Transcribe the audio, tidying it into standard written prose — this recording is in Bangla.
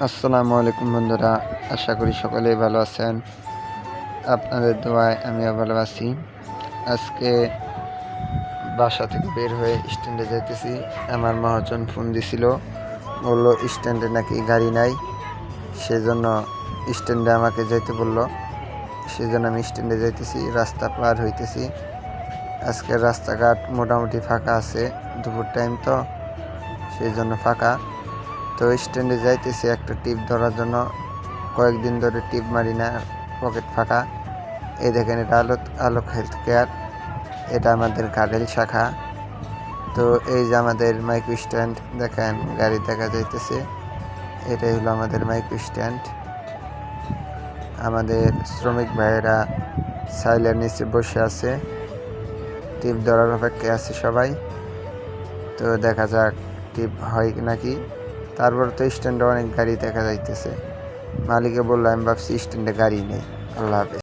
আসসালামু আলাইকুম বন্ধুরা, আশা করি সকলেই ভালো আছেন। আপনাদের দোয়ায় আমিও ভালো আছি। আজকে বাসা থেকে বের হয়ে স্ট্যান্ডে যাইতেছি। আমার মহাজন ফোন দিছিল, বললো স্ট্যান্ডে নাকি গাড়ি নাই, সেজন্য স্ট্যান্ডে আমাকে যাইতে বললো। সেজন্য আমি স্ট্যান্ডে যাইতেছি, রাস্তা পার হইতেছি। আজকের রাস্তাঘাট মোটামুটি ফাঁকা আছে, দুপুর টাইম তো, সেই জন্য ফাঁকা। তো স্ট্যান্ডে যাইতেছি একটা টিপ ধরার জন্য। কয়েকদিন ধরে টিপ মারি না, পকেট ফাঁকা। এই দেখেন, এটা আলোক হেলথ কেয়ার, এটা আমাদের গাড়েল শাখা। তো এই যে আমাদের মাইক্রো স্ট্যান্ড, দেখেন গাড়ি দেখা যাইতেছে, এটাই হলো আমাদের মাইক্রো স্ট্যান্ড। আমাদের শ্রমিক ভাইয়েরা সাইলের নিচে বসে আছে, টিপ ধরার অপেক্ষায় আছে সবাই। তো দেখা যাক টিপ হয় নাকি। তারপর তো স্ট্যান্ডে অনেক গাড়ি দেখা যাইতেছে। মালিকে বললো, আমি ভাবছি স্ট্যান্ডে গাড়ি নেই। আল্লাহ হাফেজ।